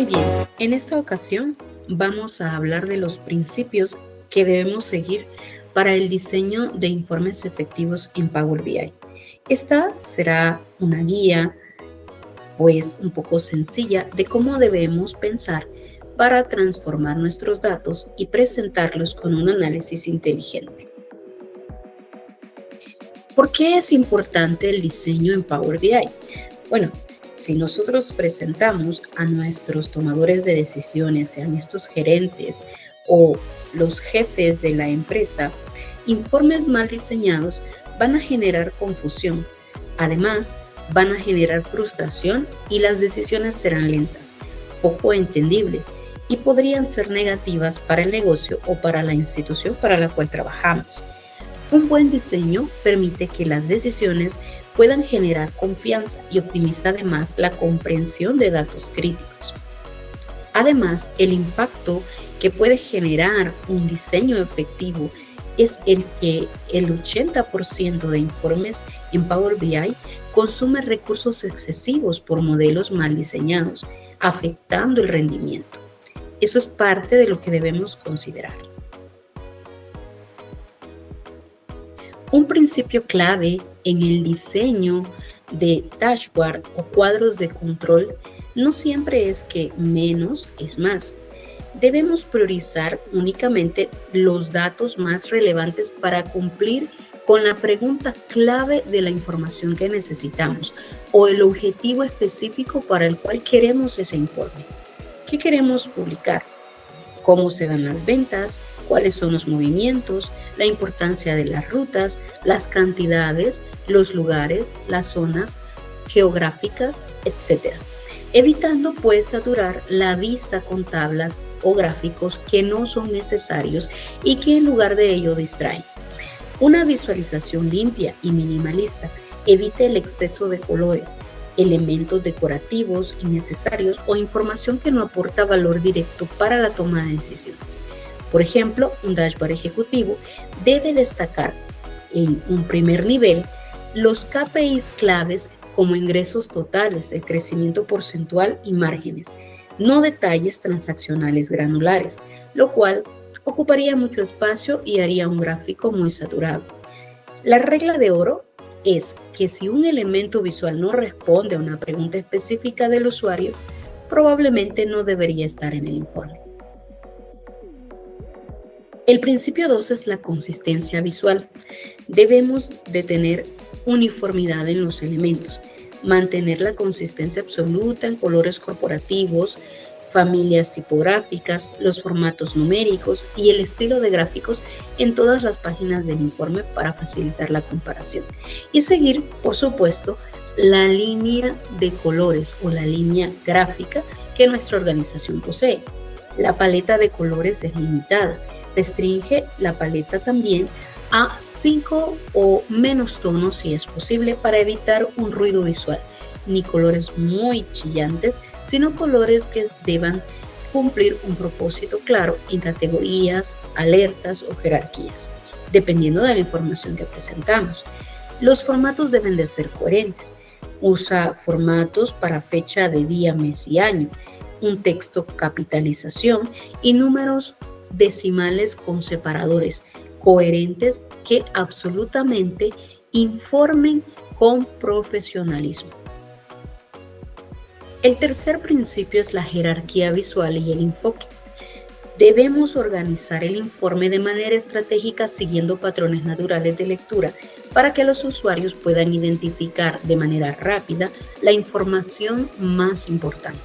Muy bien, en esta ocasión vamos a hablar de los principios que debemos seguir para el diseño de informes efectivos en Power BI. Esta será una guía, pues un poco sencilla, de cómo debemos pensar para transformar nuestros datos y presentarlos con un análisis inteligente. ¿Por qué es importante el diseño en Power BI? Bueno, si nosotros presentamos a nuestros tomadores de decisiones, sean estos gerentes o los jefes de la empresa, informes mal diseñados van a generar confusión. Además, van a generar frustración y las decisiones serán lentas, poco entendibles y podrían ser negativas para el negocio o para la institución para la cual trabajamos. Un buen diseño permite que las decisiones puedan generar confianza y optimiza además la comprensión de datos críticos. Además, el impacto que puede generar un diseño efectivo es el que el 80% de informes en Power BI consume recursos excesivos por modelos mal diseñados, afectando el rendimiento. Eso es parte de lo que debemos considerar. Un principio clave en el diseño de dashboard o cuadros de control no siempre es que menos es más. Debemos priorizar únicamente los datos más relevantes para cumplir con la pregunta clave de la información que necesitamos o el objetivo específico para el cual queremos ese informe. ¿Qué queremos publicar? ¿Cómo se dan las ventas? ¿Cuáles son los movimientos? La importancia de las rutas, las cantidades, los lugares, las zonas geográficas, etc. Evitando pues saturar la vista con tablas o gráficos que no son necesarios y que en lugar de ello distraen. Una visualización limpia y minimalista evita el exceso de colores, elementos decorativos innecesarios o información que no aporta valor directo para la toma de decisiones. Por ejemplo, un dashboard ejecutivo debe destacar en un primer nivel los KPIs claves como ingresos totales, el crecimiento porcentual y márgenes, no detalles transaccionales granulares, lo cual ocuparía mucho espacio y haría un gráfico muy saturado. La regla de oro es que si un elemento visual no responde a una pregunta específica del usuario, probablemente no debería estar en el informe. El principio 2 es la consistencia visual. Debemos de tener uniformidad en los elementos, mantener la consistencia absoluta en colores corporativos, familias tipográficas, los formatos numéricos y el estilo de gráficos en todas las páginas del informe para facilitar la comparación. Y seguir, por supuesto, la línea de colores o la línea gráfica que nuestra organización posee. La paleta de colores es limitada. Restringe la paleta también a 5 o menos tonos si es posible para evitar un ruido visual, ni colores muy chillantes, sino colores que deban cumplir un propósito claro en categorías, alertas o jerarquías, dependiendo de la información que presentamos. Los formatos deben de ser coherentes. Usa formatos para fecha de día, mes y año, un texto capitalización y números decimales con separadores coherentes que absolutamente informen con profesionalismo. El tercer principio es la jerarquía visual y el enfoque. Debemos organizar el informe de manera estratégica siguiendo patrones naturales de lectura para que los usuarios puedan identificar de manera rápida la información más importante.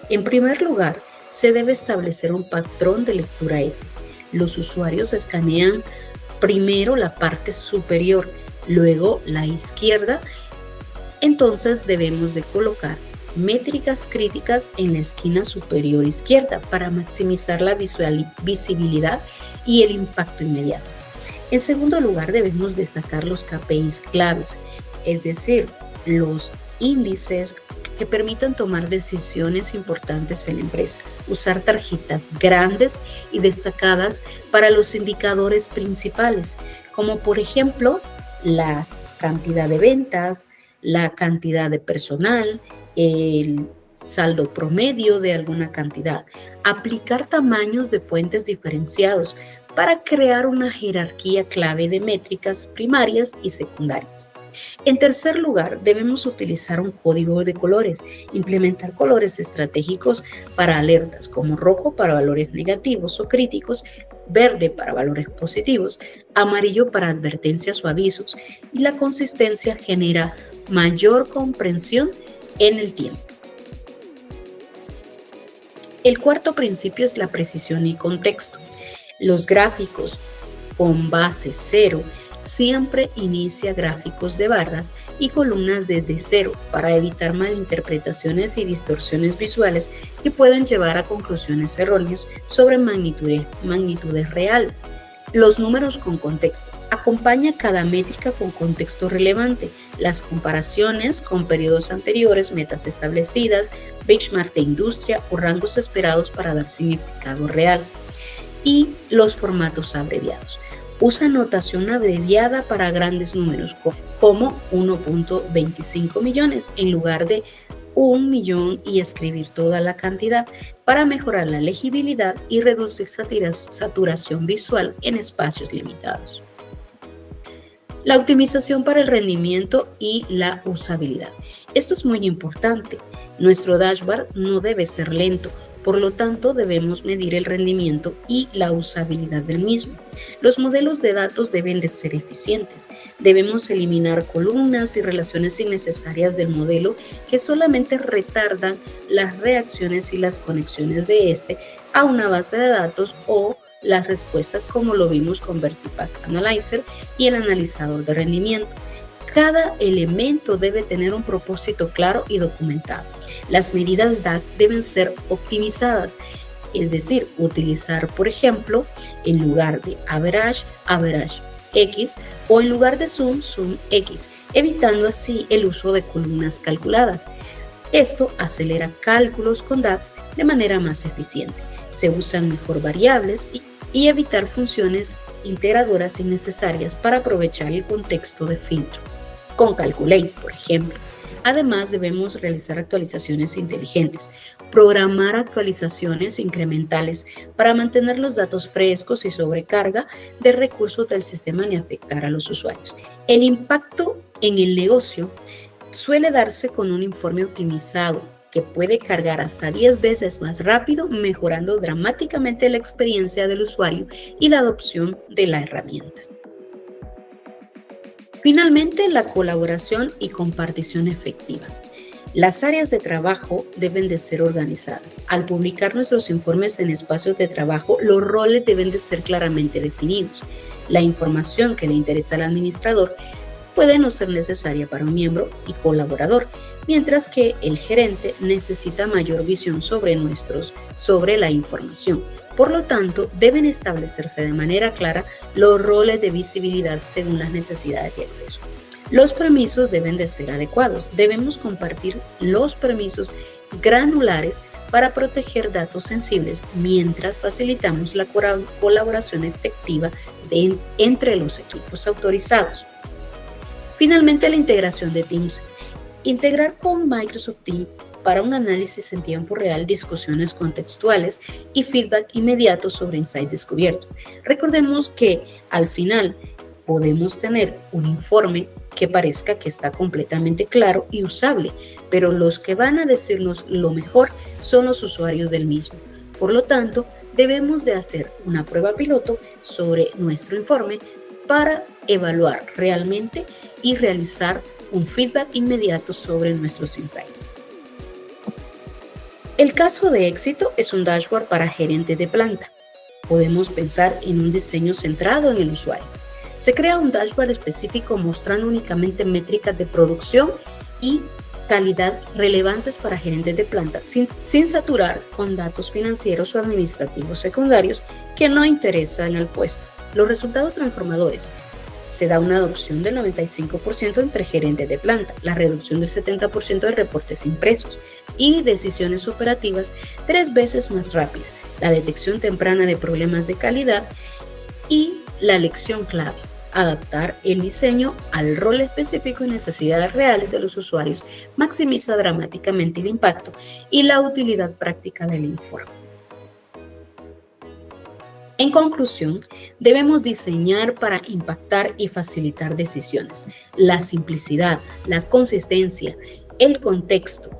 En primer lugar, se debe establecer un patrón de lectura F. Los usuarios escanean primero la parte superior, luego la izquierda. Entonces debemos de colocar métricas críticas en la esquina superior izquierda para maximizar la visibilidad y el impacto inmediato. En segundo lugar, debemos destacar los KPIs claves, es decir, los índices que permitan tomar decisiones importantes en la empresa. Usar tarjetas grandes y destacadas para los indicadores principales, como por ejemplo la cantidad de ventas, la cantidad de personal, el saldo promedio de alguna cantidad, aplicar tamaños de fuentes diferenciados para crear una jerarquía clave de métricas primarias y secundarias. En tercer lugar, debemos utilizar un código de colores, implementar colores estratégicos para alertas como rojo para valores negativos o críticos, verde para valores positivos, amarillo para advertencias o avisos, y la consistencia genera mayor comprensión en el tiempo. El cuarto principio es la precisión y contexto. Los gráficos con base 0 siempre inicia gráficos de barras y columnas desde cero para evitar malinterpretaciones y distorsiones visuales que pueden llevar a conclusiones erróneas sobre magnitudes reales. Los números con contexto. Acompaña cada métrica con contexto relevante, las comparaciones con periodos anteriores, metas establecidas, benchmark de industria o rangos esperados para dar significado real. Y los formatos abreviados. Usa notación abreviada para grandes números como 1.25 millones en lugar de 1 millón y escribir toda la cantidad para mejorar la legibilidad y reducir saturación visual en espacios limitados. La optimización para el rendimiento y la usabilidad. Esto es muy importante. Nuestro dashboard no debe ser lento. Por lo tanto, debemos medir el rendimiento y la usabilidad del mismo. Los modelos de datos deben de ser eficientes. Debemos eliminar columnas y relaciones innecesarias del modelo que solamente retardan las reacciones y las conexiones de este a una base de datos o las respuestas, como lo vimos con Vertipath Analyzer y el analizador de rendimiento. Cada elemento debe tener un propósito claro y documentado. Las medidas DAX deben ser optimizadas, es decir, utilizar, por ejemplo, en lugar de average X o en lugar de sum X, evitando así el uso de columnas calculadas. Esto acelera cálculos con DAX de manera más eficiente. Se usan mejor variables y evitar funciones integradoras innecesarias para aprovechar el contexto de filtro. Con Calculate, por ejemplo. Además, debemos realizar actualizaciones inteligentes, programar actualizaciones incrementales para mantener los datos frescos y sobrecarga de recursos del sistema ni afectar a los usuarios. El impacto en el negocio suele darse con un informe optimizado que puede cargar hasta 10 veces más rápido, mejorando dramáticamente la experiencia del usuario y la adopción de la herramienta. Finalmente, la colaboración y compartición efectiva. Las áreas de trabajo deben de ser organizadas. Al publicar nuestros informes en espacios de trabajo, los roles deben de ser claramente definidos. La información que le interesa al administrador puede no ser necesaria para un miembro y colaborador, mientras que el gerente necesita mayor visión sobre la información. Por lo tanto, deben establecerse de manera clara los roles de visibilidad según las necesidades de acceso. Los permisos deben de ser adecuados. Debemos compartir los permisos granulares para proteger datos sensibles mientras facilitamos la colaboración efectiva entre los equipos autorizados. Finalmente, la integración de Teams. Integrar con Microsoft Teams para un análisis en tiempo real, discusiones contextuales y feedback inmediato sobre insights descubiertos. Recordemos que al final podemos tener un informe que parezca que está completamente claro y usable, pero los que van a decirnos lo mejor son los usuarios del mismo. Por lo tanto, debemos de hacer una prueba piloto sobre nuestro informe para evaluar realmente y realizar un feedback inmediato sobre nuestros insights. El caso de éxito es un dashboard para gerentes de planta. Podemos pensar en un diseño centrado en el usuario. Se crea un dashboard específico mostrando únicamente métricas de producción y calidad relevantes para gerentes de planta, sin saturar con datos financieros o administrativos secundarios que no interesan al puesto. Los resultados transformadores. Se da una adopción del 95% entre gerentes de planta, la reducción del 70% de reportes impresos y decisiones operativas 3 veces más rápida, la detección temprana de problemas de calidad y la lección clave. Adaptar el diseño al rol específico y necesidades reales de los usuarios maximiza dramáticamente el impacto y la utilidad práctica del informe. En conclusión, debemos diseñar para impactar y facilitar decisiones. La simplicidad, la consistencia, el contexto,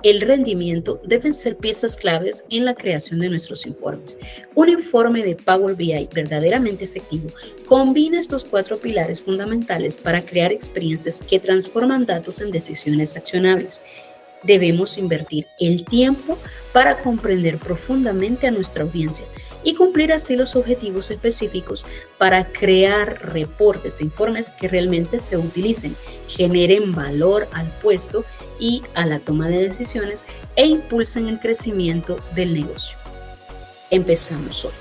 el rendimiento deben ser piezas claves en la creación de nuestros informes. Un informe de Power BI verdaderamente efectivo combina estos cuatro pilares fundamentales para crear experiencias que transforman datos en decisiones accionables. Debemos invertir el tiempo para comprender profundamente a nuestra audiencia y cumplir así los objetivos específicos para crear reportes e informes que realmente se utilicen, generen valor al puesto y a la toma de decisiones e impulsen el crecimiento del negocio. Empezamos hoy.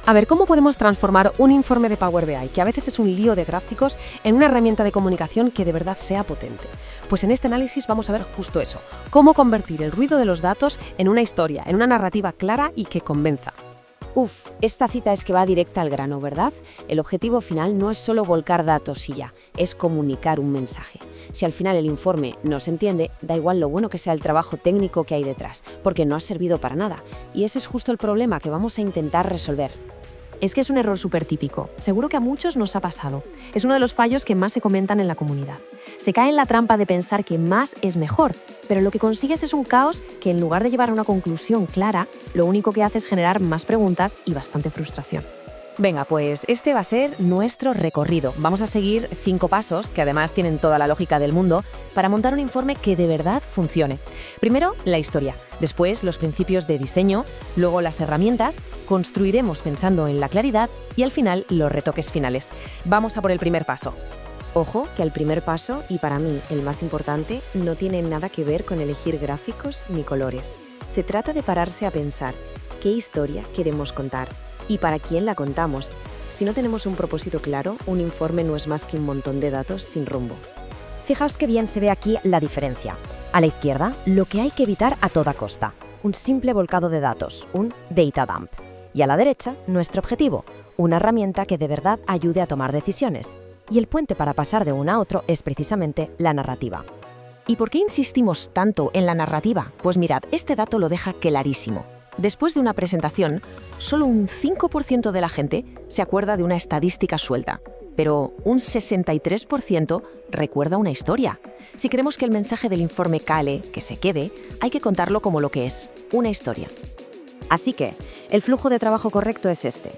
A ver, ¿cómo podemos transformar un informe de Power BI, que a veces es un lío de gráficos, en una herramienta de comunicación que de verdad sea potente? Pues en este análisis vamos a ver justo eso, cómo convertir el ruido de los datos en una historia, en una narrativa clara y que convenza. Esta cita es que va directa al grano, ¿verdad? El objetivo final no es solo volcar datos y ya, es comunicar un mensaje. Si al final el informe no se entiende, da igual lo bueno que sea el trabajo técnico que hay detrás, porque no ha servido para nada. Y ese es justo el problema que vamos a intentar resolver. Es que es un error súper típico. Seguro que a muchos nos ha pasado. Es uno de los fallos que más se comentan en la comunidad. Se cae en la trampa de pensar que más es mejor, pero lo que consigues es un caos que en lugar de llevar a una conclusión clara, lo único que hace es generar más preguntas y bastante frustración. Venga, pues este va a ser nuestro recorrido. Vamos a seguir 5 pasos, que además tienen toda la lógica del mundo, para montar un informe que de verdad funcione. Primero, la historia. Después, los principios de diseño. Luego, las herramientas. Construiremos pensando en la claridad. Y al final, los retoques finales. Vamos a por el primer paso. Ojo, que el primer paso, y para mí el más importante, no tiene nada que ver con elegir gráficos ni colores. Se trata de pararse a pensar qué historia queremos contar y para quién la contamos. Si no tenemos un propósito claro, un informe no es más que un montón de datos sin rumbo. Fijaos qué bien se ve aquí la diferencia. A la izquierda, lo que hay que evitar a toda costa, un simple volcado de datos, un data dump. Y a la derecha, nuestro objetivo, una herramienta que de verdad ayude a tomar decisiones. Y el puente para pasar de uno a otro es precisamente la narrativa. ¿Y por qué insistimos tanto en la narrativa? Pues mirad, este dato lo deja clarísimo. Después de una presentación, solo un 5% de la gente se acuerda de una estadística suelta, pero un 63% recuerda una historia. Si queremos que el mensaje del informe cale, que se quede, hay que contarlo como lo que es, una historia. Así que, el flujo de trabajo correcto es este.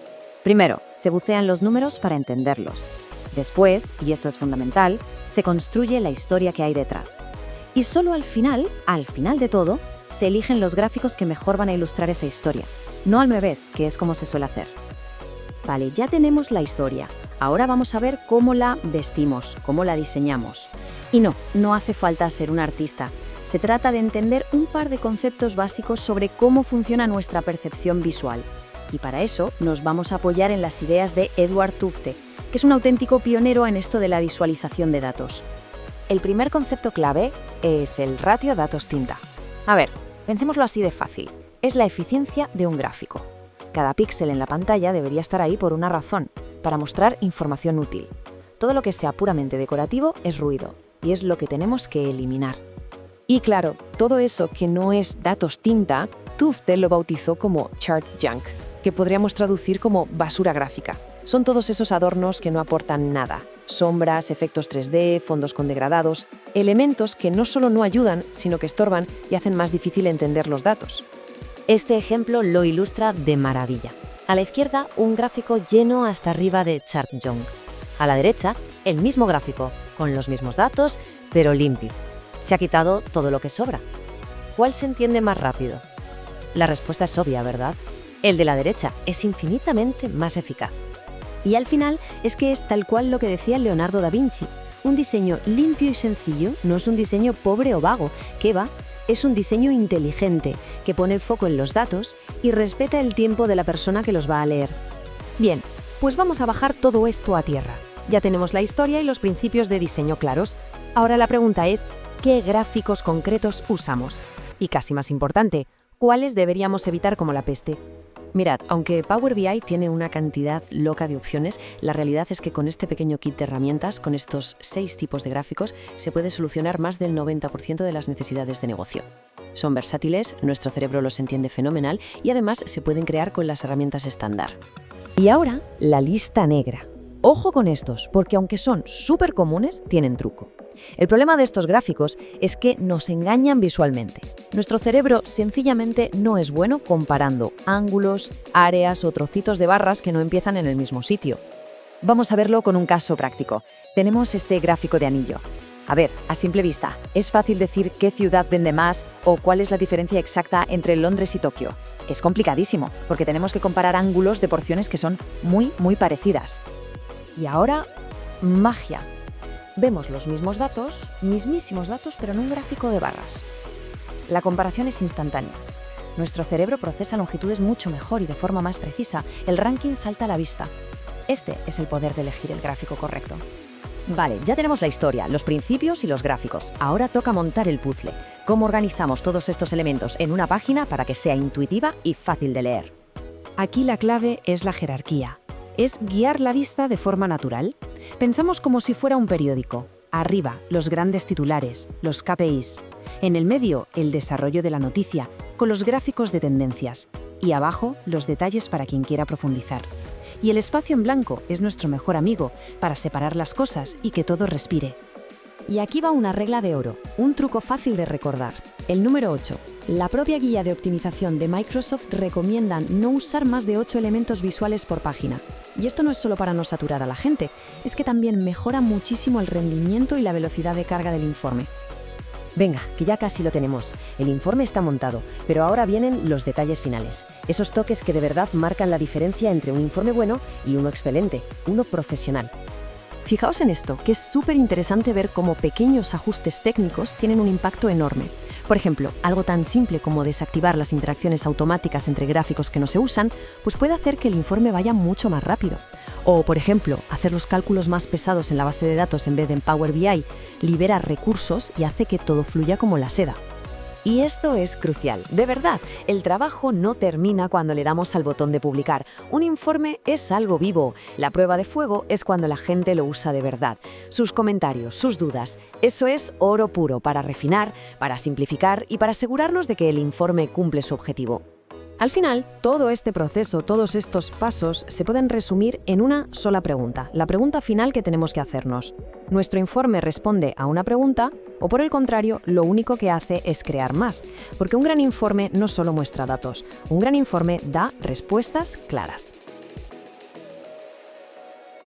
Primero, se bucean los números para entenderlos. Después, y esto es fundamental, se construye la historia que hay detrás. Y solo al final de todo, se eligen los gráficos que mejor van a ilustrar esa historia, no al revés, que es como se suele hacer. Vale, ya tenemos la historia. Ahora vamos a ver cómo la vestimos, cómo la diseñamos. Y no hace falta ser un artista. Se trata de entender un par de conceptos básicos sobre cómo funciona nuestra percepción visual. Y para eso nos vamos a apoyar en las ideas de Edward Tufte, que es un auténtico pionero en esto de la visualización de datos. El primer concepto clave es el ratio datos-tinta. A ver, pensémoslo así de fácil. Es la eficiencia de un gráfico. Cada píxel en la pantalla debería estar ahí por una razón, para mostrar información útil. Todo lo que sea puramente decorativo es ruido, y es lo que tenemos que eliminar. Y claro, todo eso que no es datos tinta, Tufte lo bautizó como chart junk, que podríamos traducir como basura gráfica. Son todos esos adornos que no aportan nada. Sombras, efectos 3D, fondos con degradados, elementos que no solo no ayudan, sino que estorban y hacen más difícil entender los datos. Este ejemplo lo ilustra de maravilla. A la izquierda, un gráfico lleno hasta arriba de chart junk. A la derecha, el mismo gráfico, con los mismos datos, pero limpio. Se ha quitado todo lo que sobra. ¿Cuál se entiende más rápido? La respuesta es obvia, ¿verdad? El de la derecha es infinitamente más eficaz. Y al final es que es tal cual lo que decía Leonardo da Vinci. Un diseño limpio y sencillo no es un diseño pobre o vago, que va, es un diseño inteligente, que pone el foco en los datos y respeta el tiempo de la persona que los va a leer. Bien, pues vamos a bajar todo esto a tierra. Ya tenemos la historia y los principios de diseño claros. Ahora la pregunta es, ¿qué gráficos concretos usamos? Y casi más importante, ¿Cuáles deberíamos evitar como la peste? Mirad, aunque Power BI tiene una cantidad loca de opciones, la realidad es que con este pequeño kit de herramientas, con estos 6 tipos de gráficos, se puede solucionar más del 90% de las necesidades de negocio. Son versátiles, nuestro cerebro los entiende fenomenal y además se pueden crear con las herramientas estándar. Y ahora, la lista negra. Ojo con estos, porque aunque son súper comunes, tienen truco. El problema de estos gráficos es que nos engañan visualmente. Nuestro cerebro sencillamente no es bueno comparando ángulos, áreas o trocitos de barras que no empiezan en el mismo sitio. Vamos a verlo con un caso práctico. Tenemos este gráfico de anillo. A ver, a simple vista, es fácil decir qué ciudad vende más o cuál es la diferencia exacta entre Londres y Tokio. Es complicadísimo, porque tenemos que comparar ángulos de porciones que son muy parecidas. Y ahora, magia. Vemos los mismos datos, mismísimos datos, pero en un gráfico de barras. La comparación es instantánea. Nuestro cerebro procesa longitudes mucho mejor y de forma más precisa. El ranking salta a la vista. Este es el poder de elegir el gráfico correcto. Vale, ya tenemos la historia, los principios y los gráficos. Ahora toca montar el puzzle. ¿Cómo organizamos todos estos elementos en una página para que sea intuitiva y fácil de leer? Aquí la clave es la jerarquía. Es guiar la vista de forma natural. Pensamos como si fuera un periódico. Arriba, los grandes titulares, los KPIs. En el medio, el desarrollo de la noticia, con los gráficos de tendencias. Y abajo, los detalles para quien quiera profundizar. Y el espacio en blanco es nuestro mejor amigo para separar las cosas y que todo respire. Y aquí va una regla de oro, un truco fácil de recordar. El número 8. La propia guía de optimización de Microsoft recomienda no usar más de 8 elementos visuales por página. Y esto no es solo para no saturar a la gente, es que también mejora muchísimo el rendimiento y la velocidad de carga del informe. Venga, que ya casi lo tenemos. El informe está montado, pero ahora vienen los detalles finales. Esos toques que de verdad marcan la diferencia entre un informe bueno y uno excelente, uno profesional. Fijaos en esto, que es súper interesante ver cómo pequeños ajustes técnicos tienen un impacto enorme. Por ejemplo, algo tan simple como desactivar las interacciones automáticas entre gráficos que no se usan, pues puede hacer que el informe vaya mucho más rápido. O, por ejemplo, hacer los cálculos más pesados en la base de datos en vez de en Power BI libera recursos y hace que todo fluya como la seda. Y esto es crucial. De verdad, el trabajo no termina cuando le damos al botón de publicar. Un informe es algo vivo. La prueba de fuego es cuando la gente lo usa de verdad. Sus comentarios, sus dudas. Eso es oro puro para refinar, para simplificar y para asegurarnos de que el informe cumple su objetivo. Al final, todo este proceso, todos estos pasos, se pueden resumir en una sola pregunta, la pregunta final que tenemos que hacernos. ¿Nuestro informe responde a una pregunta o, por el contrario, lo único que hace es crear más? Porque un gran informe no solo muestra datos, un gran informe da respuestas claras.